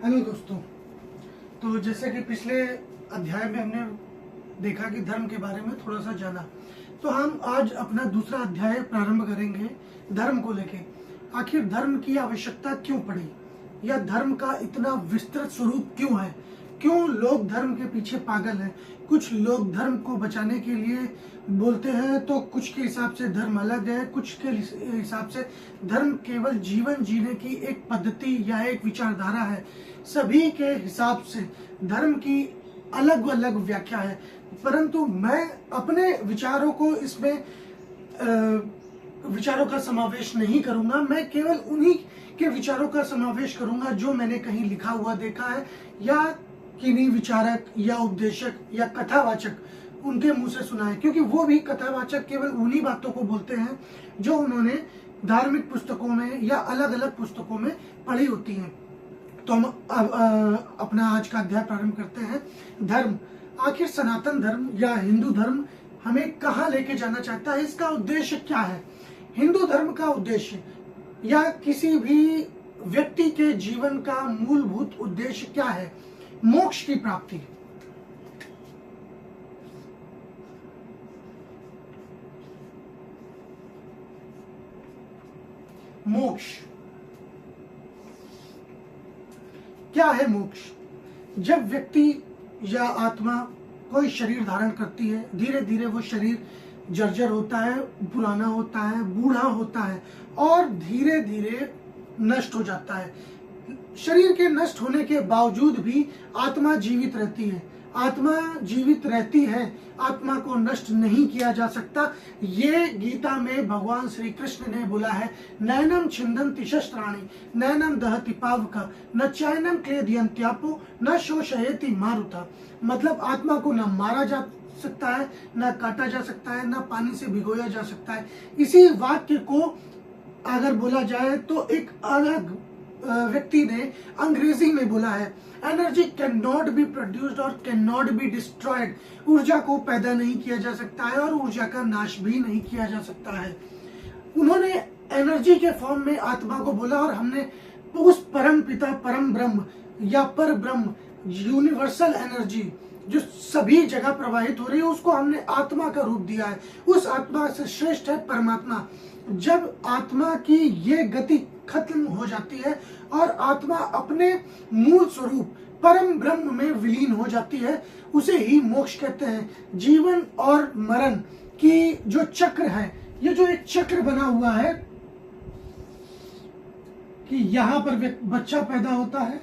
Hello दोस्तों। तो जैसे कि पिछले अध्याय में हमने देखा कि धर्म के बारे में थोड़ा सा जाना, तो हम आज अपना दूसरा अध्याय प्रारंभ करेंगे धर्म को लेके। आखिर धर्म की आवश्यकता क्यों पड़ी, या धर्म का इतना विस्तृत स्वरूप क्यों है, क्यों लोग धर्म के पीछे पागल हैं। कुछ लोग धर्म को बचाने के लिए बोलते हैं, तो कुछ के हिसाब से धर्म अलग है, कुछ के हिसाब से धर्म केवल जीवन जीने की एक पद्धति या एक विचारधारा है। सभी के हिसाब से धर्म की अलग अलग व्याख्या है, परंतु मैं अपने विचारों को इसमें विचारों का समावेश नहीं करूंगा। मैं केवल उन्हीं के विचारों का समावेश करूंगा जो मैंने कहीं लिखा हुआ देखा है, या किन्हीं विचारक या उपदेशक या कथावाचक उनके मुंह से सुना है, क्योंकि वो भी कथावाचक केवल उन्हीं बातों को बोलते हैं जो उन्होंने धार्मिक पुस्तकों में या अलग अलग पुस्तकों में पढ़ी होती हैं। तो हम अपना आज का अध्याय प्रारंभ करते हैं। धर्म, आखिर सनातन धर्म या हिंदू धर्म हमें कहाँ लेके जाना चाहता है, इसका उद्देश्य क्या है। हिंदू धर्म का उद्देश्य या किसी भी व्यक्ति के जीवन का मूलभूत उद्देश्य क्या है? मोक्ष की प्राप्ति। मोक्ष क्या है? मोक्ष जब व्यक्ति या आत्मा कोई शरीर धारण करती है, धीरे धीरे वो शरीर जर्जर होता है, पुराना होता है, बूढ़ा होता है और धीरे धीरे नष्ट हो जाता है। शरीर के नष्ट होने के बावजूद भी आत्मा जीवित रहती है। आत्मा जीवित रहती है, आत्मा को नष्ट नहीं किया जा सकता। ये गीता में भगवान श्री कृष्ण ने बोला है, नैनम छिंदन्ति शस्त्राणि नैनम दहति पावक न चैनम क्लेदयन्त्यापो न शोषयति मारुता। मतलब आत्मा को न मारा जा सकता है, न काटा जा सकता है, न पानी से भिगोया जा सकता है। इसी वाक्य को अगर बोला जाए तो एक अलग व्यक्ति ने अंग्रेजी में बोला है, energy can not be produced और कैन नॉट बी डिस्ट्रॉयड। ऊर्जा को पैदा नहीं किया जा सकता है और ऊर्जा का नाश भी नहीं किया जा सकता है। उन्होंने एनर्जी के फॉर्म में आत्मा को बोला, और हमने उस परम पिता, परम ब्रह्म या पर ब्रह्म, यूनिवर्सल एनर्जी जो सभी जगह प्रवाहित हो रही है, उसको हमने आत्मा का रूप दिया है। उस आत्मा से श्रेष्ठ है परमात्मा। जब आत्मा की ये गति खत्म हो जाती है और आत्मा अपने मूल स्वरूप परम ब्रह्म में विलीन हो जाती है, उसे ही मोक्ष कहते हैं। जीवन और मरण की जो चक्र है, ये जो एक चक्र बना हुआ है कि यहाँ पर बच्चा पैदा होता है,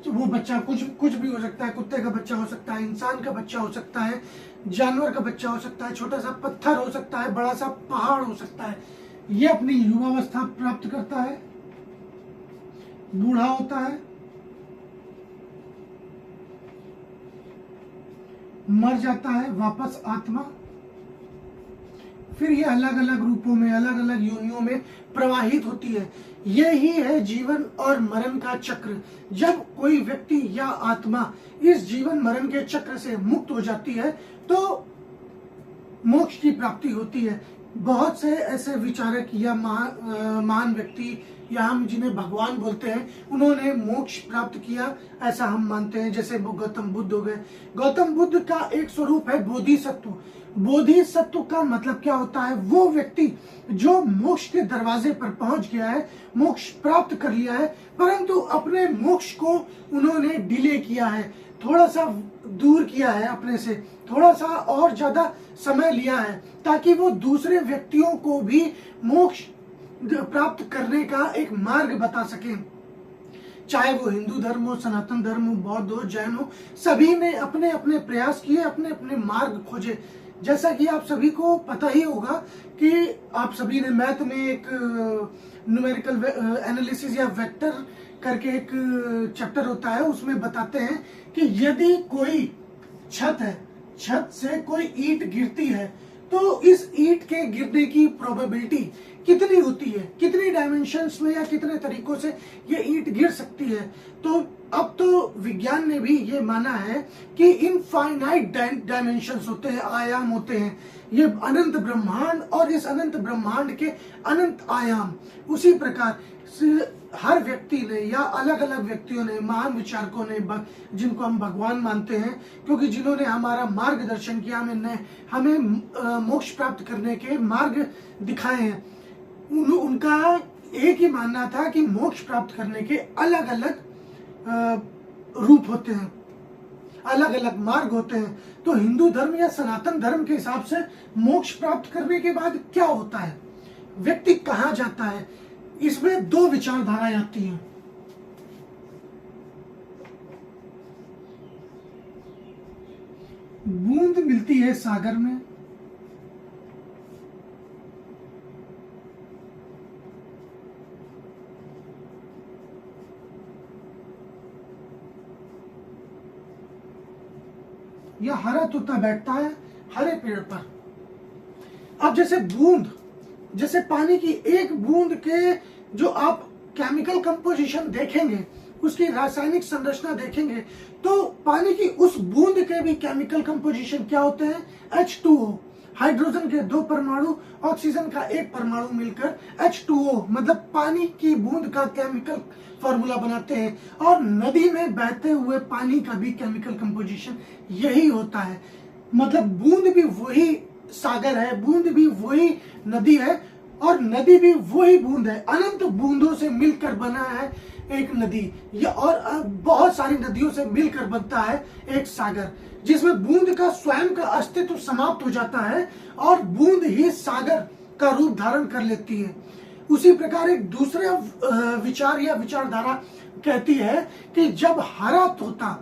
तो वो बच्चा कुछ भी हो सकता है। कुत्ते का बच्चा हो सकता है, इंसान का बच्चा हो सकता है, जानवर का बच्चा हो सकता है, छोटा सा पत्थर हो सकता है, बड़ा सा पहाड़ हो सकता है। ये अपनी युवावस्था प्राप्त करता है, बूढ़ा होता है, मर जाता है, वापस आत्मा, फिर ये अलग अलग रूपों में, अलग अलग योनियों में प्रवाहित होती है। यही है जीवन और मरण का चक्र। जब कोई व्यक्ति या आत्मा इस जीवन मरण के चक्र से मुक्त हो जाती है तो मोक्ष की प्राप्ति होती है। बहुत से ऐसे विचारक या महान व्यक्ति, या हम जिन्हें भगवान बोलते हैं, उन्होंने मोक्ष प्राप्त किया, ऐसा हम मानते हैं। जैसे गौतम बुद्ध हो गए। गौतम बुद्ध का एक स्वरूप है बोधिसत्व। बोधिसत्व का मतलब क्या होता है? वो व्यक्ति जो मोक्ष के दरवाजे पर पहुंच गया है, मोक्ष प्राप्त कर लिया है, परंतु अपने मोक्ष को उन्होंने डिले किया है, थोड़ा सा दूर किया है अपने से, थोड़ा सा और ज्यादा समय लिया है, ताकि वो दूसरे व्यक्तियों को भी मोक्ष प्राप्त करने का एक मार्ग बता सके। चाहे वो हिंदू धर्म हो, सनातन धर्म हो, बौद्ध हो, जैन हो, सभी ने अपने अपने प्रयास किए, अपने अपने मार्ग खोजे। जैसा कि आप सभी को पता ही होगा कि आप सभी ने मैथ में एक न्यूमेरिकल एनालिसिस या वेक्टर करके एक चैप्टर होता है, उसमें बताते हैं कि यदि कोई छत है, छत से कोई ईंट गिरती है, तो इस ईंट के गिरने की प्रोबेबिलिटी कितनी होती है, कितनी डायमेंशंस में या कितने तरीकों से ये ईंट गिर सकती है। तो अब तो विज्ञान ने भी ये माना है कि इनफाइनाइट डायमेंशंस होते हैं, आयाम होते हैं। ये अनंत ब्रह्मांड और इस अनंत ब्रह्मांड के अनंत आयाम। उसी प्रकार हर व्यक्ति ने या अलग अलग व्यक्तियों ने, महान विचारकों ने, जिनको हम भगवान मानते हैं, क्योंकि जिन्होंने हमारा मार्गदर्शन किया, हमें मोक्ष प्राप्त करने के मार्ग दिखाए हैं, उनका एक ही मानना था कि मोक्ष प्राप्त करने के अलग अलग रूप होते हैं, अलग अलग मार्ग होते हैं। तो हिंदू धर्म या सनातन धर्म के हिसाब से मोक्ष प्राप्त करने के बाद क्या होता है, व्यक्ति कहाँ जाता है, इसमें दो विचारधाराएं आती हैं। बूंद मिलती है सागर में, या हरा तोता बैठता है हरे पेड़ पर। अब जैसे पानी की एक बूंद के जो आप केमिकल कंपोजिशन देखेंगे, उसकी रासायनिक संरचना देखेंगे, तो पानी की उस बूंद के भी केमिकल कंपोजिशन क्या होते हैं, H2O, हाइड्रोजन के 2 परमाणु, ऑक्सीजन का 1 परमाणु मिलकर H2O मतलब पानी की बूंद का केमिकल फॉर्मूला बनाते हैं। और नदी में बहते हुए पानी का भी केमिकल कंपोजिशन यही होता है। मतलब बूंद भी वही सागर है, बूंद भी वही नदी है, और नदी भी वही बूंद है। अनंत बूंदों से मिलकर बना है एक नदी, और बहुत सारी नदियों से मिलकर बनता है एक सागर, जिसमें बूंद का स्वयं का अस्तित्व समाप्त हो जाता है और बूंद ही सागर का रूप धारण कर लेती है। उसी प्रकार एक दूसरे विचार या विचारधारा कहती है कि जब हरा तोता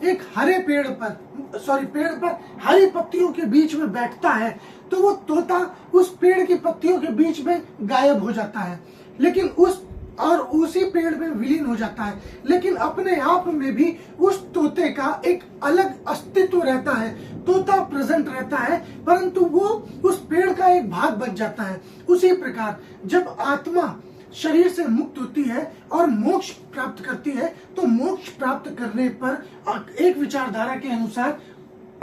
एक हरे पेड़ पर हरी पत्तियों के बीच में बैठता है, तो वो तोता उस पेड़ की पत्तियों के बीच में गायब हो जाता है, लेकिन उसी पेड़ में विलीन हो जाता है, लेकिन अपने आप में भी उस तोते का एक अलग अस्तित्व रहता है। तोता प्रेजेंट रहता है, परंतु वो उस पेड़ का एक भाग बन जाता है। उसी प्रकार जब आत्मा शरीर से मुक्त होती है और मोक्ष प्राप्त करती है, तो मोक्ष प्राप्त करने पर एक विचारधारा के अनुसार,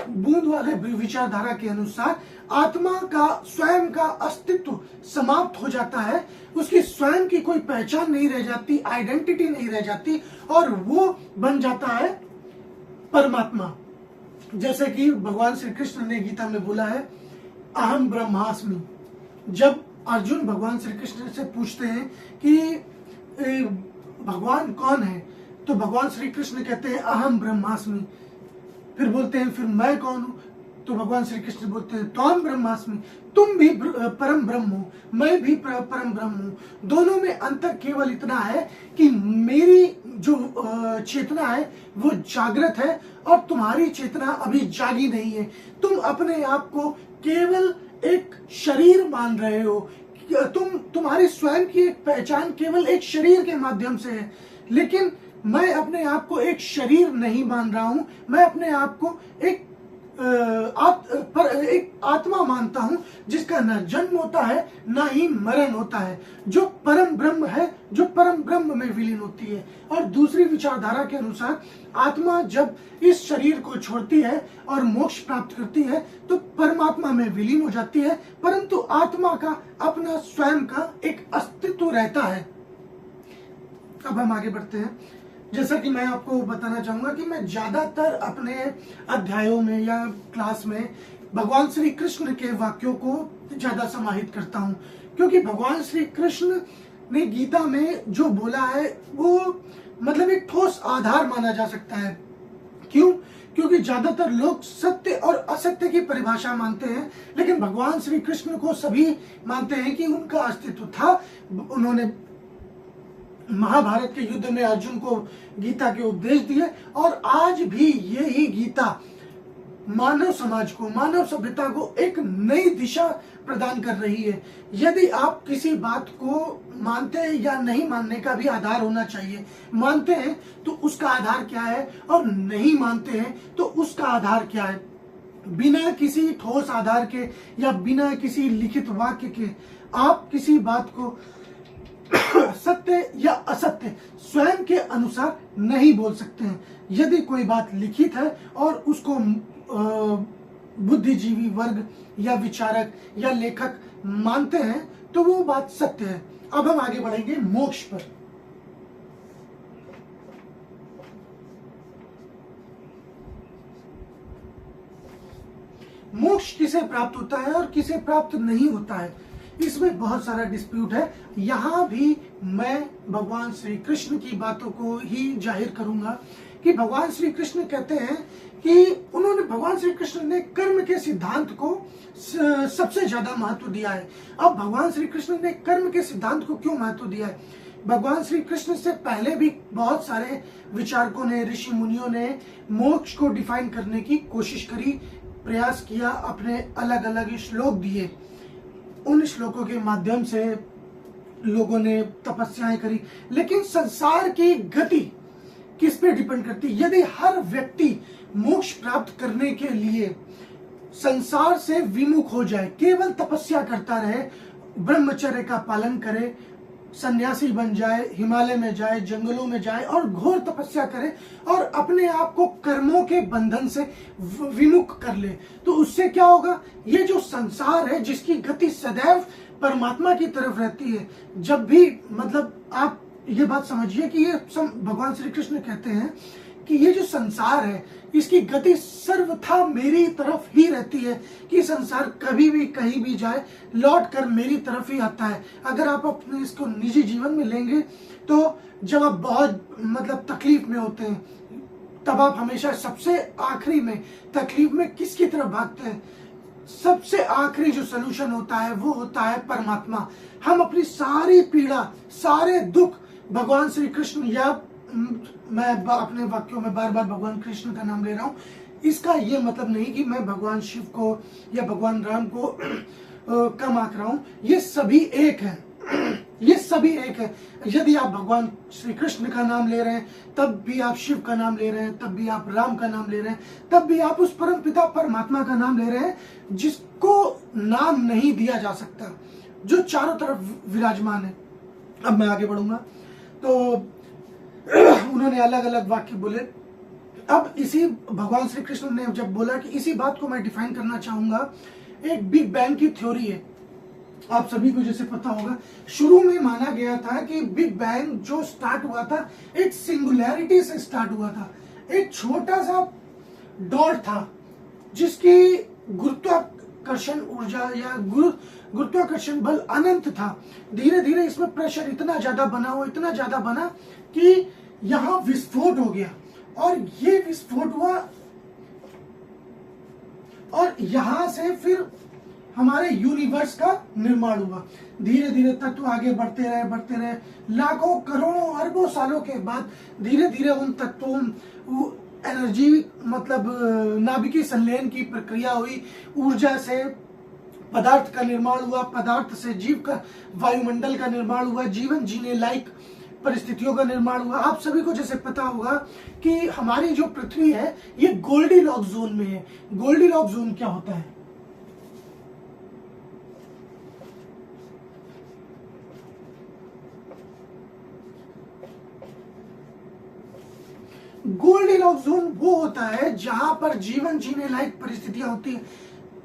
बूंद वाले विचारधारा के अनुसार, आत्मा का स्वयं का अस्तित्व समाप्त हो जाता है, उसकी स्वयं की कोई पहचान नहीं रह जाती, आइडेंटिटी नहीं रह जाती, और वो बन जाता है परमात्मा। जैसे कि भगवान श्री कृष्ण ने गीता में बोला है, अहम ब्रह्मास्मि। जब अर्जुन भगवान श्री कृष्ण से पूछते हैं कि भगवान कौन है, तो भगवान श्री कृष्ण कहते हैं अहम ब्रह्मास्मि। फिर बोलते हैं फिर मैं कौन हूं, तो भगवान श्री कृष्ण बोलते हैं त्वम ब्रह्मास्मि, तुम भी परम ब्रह्म हो, मैं भी परम ब्रह्म हूं। दोनों में अंतर केवल इतना है कि मेरी जो चेतना है वो जागृत है और तुम्हारी चेतना अभी जागी नहीं है। तुम अपने आप को केवल एक शरीर मान रहे हो, तुम्हारी स्वयं की एक पहचान केवल एक शरीर के माध्यम से है, लेकिन मैं अपने आप को एक शरीर नहीं मान रहा हूं, मैं अपने आप को एक आत्मा मानता हूं, जिसका न जन्म होता है ना ही मरण होता है, जो परम ब्रह्म है, जो परम ब्रह्म में विलीन होती है। और दूसरी विचारधारा के अनुसार आत्मा जब इस शरीर को छोड़ती है और मोक्ष प्राप्त करती है, तो परमात्मा में विलीन हो जाती है, परंतु आत्मा का अपना स्वयं का एक अस्तित्व रहता है। अब हम आगे बढ़ते हैं। जैसा कि मैं आपको बताना चाहूंगा कि मैं ज्यादातर अपने अध्यायों में या क्लास में भगवान श्री कृष्ण के वाक्यों को ज्यादा समाहित करता हूं, क्योंकि भगवान श्री कृष्ण ने गीता में जो बोला है वो मतलब एक ठोस आधार माना जा सकता है। क्यों? क्योंकि ज्यादातर लोग सत्य और असत्य की परिभाषा मानते हैं, लेकिन भगवान श्री कृष्ण को सभी मानते हैं कि उनका अस्तित्व था। उन्होंने महाभारत के युद्ध में अर्जुन को गीता के उपदेश दिए, और आज भी यही गीता मानव समाज को, मानव सभ्यता को एक नई दिशा प्रदान कर रही है। यदि आप किसी बात को मानते हैं या नहीं मानने का भी आधार होना चाहिए, मानते हैं तो उसका आधार क्या है और नहीं मानते हैं तो उसका आधार क्या है, बिना किसी ठोस आधार के या बिना किसी लिखित वाक्य के आप किसी बात को सत्य या असत्य स्वयं के अनुसार नहीं बोल सकते हैं। यदि कोई बात लिखित है और उसको बुद्धिजीवी वर्ग या विचारक या लेखक मानते हैं तो वो बात सत्य है। अब हम आगे बढ़ेंगे मोक्ष पर। मोक्ष किसे प्राप्त होता है और किसे प्राप्त नहीं होता है, इसमें बहुत सारा डिस्प्यूट है। यहां भी मैं भगवान श्री कृष्ण की बातों को ही जाहिर करूंगा कि भगवान श्री कृष्ण कहते हैं कि भगवान श्री कृष्ण ने कर्म के सिद्धांत को सबसे ज्यादा महत्व दिया है। अब भगवान श्री कृष्ण ने कर्म के सिद्धांत को क्यों महत्व दिया है? भगवान श्री कृष्ण से पहले भी बहुत सारे विचारकों ने, ऋषि मुनियों ने मोक्ष को डिफाइन करने की कोशिश करी, प्रयास किया, अपने अलग अलग श्लोक दिए। उन श्लोकों के माध्यम से लोगों ने तपस्याएं करी, लेकिन संसार की गति किस पे डिपेंड करती? यदि हर व्यक्ति मोक्ष प्राप्त करने के लिए संसार से विमुख हो जाए, केवल तपस्या करता रहे, ब्रह्मचर्य का पालन करे, सन्यासी बन जाए, हिमालय में जाए, जंगलों में जाए और घोर तपस्या करे और अपने आप को कर्मों के बंधन से विमुख कर ले, तो उससे क्या होगा? ये जो संसार है जिसकी गति सदैव परमात्मा की तरफ रहती है, जब भी आप ये बात समझिए कि ये भगवान श्री कृष्ण कहते हैं कि ये जो संसार है इसकी गति सर्वथा मेरी तरफ ही रहती है, कि संसार कभी भी कहीं भी जाए लौट कर मेरी तरफ ही आता है। अगर आप अपने इसको निजी जीवन में लेंगे तो जब आप बहुत तकलीफ में होते हैं, तब आप हमेशा सबसे आखिरी में तकलीफ में किसकी तरफ भागते हैं? सबसे आखिरी जो सोल्यूशन होता है वो होता है परमात्मा। हम अपनी सारी पीड़ा, सारे दुख भगवान श्री कृष्ण, या मैं अपने वाक्यों में बार बार भगवान कृष्ण का नाम ले रहा हूं, इसका ये मतलब नहीं कि मैं भगवान शिव को या भगवान राम को कम आंक रहा हूं। ये सभी एक है, ये सभी एक है। यदि आप भगवान श्री कृष्ण का नाम ले रहे हैं, तब भी आप शिव का नाम ले रहे हैं, तब भी आप राम का नाम ले रहे हैं, तब भी आप उस परम पिता परमात्मा का नाम ले रहे हैं जिसको नाम नहीं दिया जा सकता, जो चारों तरफ विराजमान है। अब मैं आगे बढ़ूंगा तो उन्होंने अलग अलग वाक्य बोले। अब इसी भगवान श्री कृष्ण ने जब बोला कि इसी बात को मैं डिफाइन करना चाहूंगा, एक बिग बैंग की थ्योरी है, आप सभी को जैसे पता होगा। शुरू में माना गया था कि बिग बैंग जो स्टार्ट हुआ था एक सिंगुलैरिटी से स्टार्ट हुआ था, एक छोटा सा डॉट था जिसकी गुरुत्वाकर्षण ऊर्जा या गुरुत्वाकर्षण बल अनंत था। धीरे धीरे इसमें प्रेशर इतना ज्यादा बना कि यहां विस्फोट हो गया, और ये विस्फोट हुआ और यहां से फिर हमारे यूनिवर्स का निर्माण हुआ। धीरे धीरे तत्व आगे बढ़ते रहे, लाखों करोड़ों अरबों सालों के बाद धीरे धीरे उन तत्वों, एनर्जी नाभिकीय संलयन की प्रक्रिया हुई, ऊर्जा से पदार्थ का निर्माण हुआ, पदार्थ से जीव का, वायुमंडल का निर्माण हुआ, जीवन जीने लायक परिस्थितियों का निर्माण हुआ। आप सभी को जैसे पता होगा कि हमारी जो पृथ्वी है ये गोल्डीलॉक्स जोन में है। गोल्डीलॉक्स जोन क्या होता है? गोल्डीलॉक्स जोन वो होता है जहां पर जीवन जीने लायक परिस्थितियां होती है।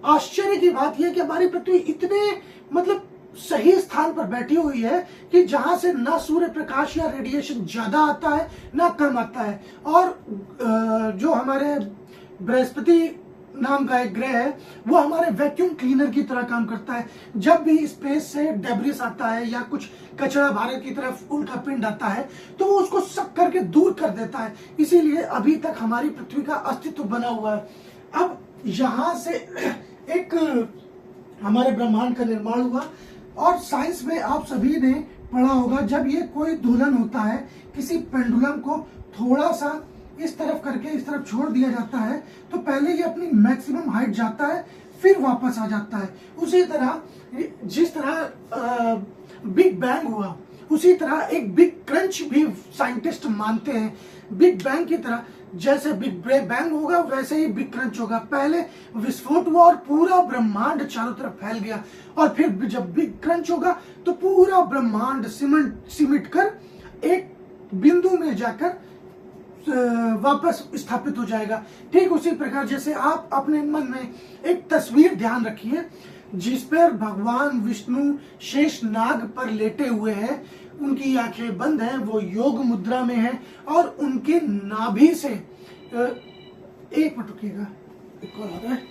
आश्चर्य की बात यह कि हमारी पृथ्वी इतने सही स्थान पर बैठी हुई है कि जहां से ना सूर्य प्रकाश या रेडिएशन ज्यादा आता है ना कम आता है, और जो हमारे बृहस्पति नाम का एक ग्रह है वो हमारे वैक्यूम क्लीनर की तरह काम करता है। जब भी स्पेस से डेब्रिस आता है या कुछ कचरा भारत की तरफ उल्का पिंड आता है तो वो उसको सक करके दूर कर देता है। इसीलिए अभी तक हमारी पृथ्वी का अस्तित्व बना हुआ है। अब यहां से एक हमारे ब्रह्मांड का निर्माण हुआ, और साइंस में आप सभी ने पढ़ा होगा, जब ये कोई दोलन होता है, किसी पेंडुलम को थोड़ा सा इस तरफ करके इस तरफ छोड़ दिया जाता है तो पहले ये अपनी मैक्सिमम हाइट जाता है, फिर वापस आ जाता है। उसी तरह जिस तरह बिग बैंग हुआ, उसी तरह एक बिग क्रंच भी साइंटिस्ट मानते हैं। बिग बैंग की तरह जैसे बिग बैंग होगा वैसे ही बिग क्रंच होगा। पहले विस्फोट हुआ और पूरा ब्रह्मांड चारों तरफ फैल गया, और फिर जब बिग क्रंच होगा तो पूरा ब्रह्मांड सिमट कर एक बिंदु में जाकर वापस स्थापित हो जाएगा। ठीक उसी प्रकार जैसे आप अपने मन में एक तस्वीर ध्यान रखिए जिस पर भगवान विष्णु शेष नाग पर लेटे हुए हैं, उनकी आंखें बंद हैं, वो योग मुद्रा में हैं, और उनके नाभि से एक मिनट रुकिएगा, एक कॉल आ रहा है।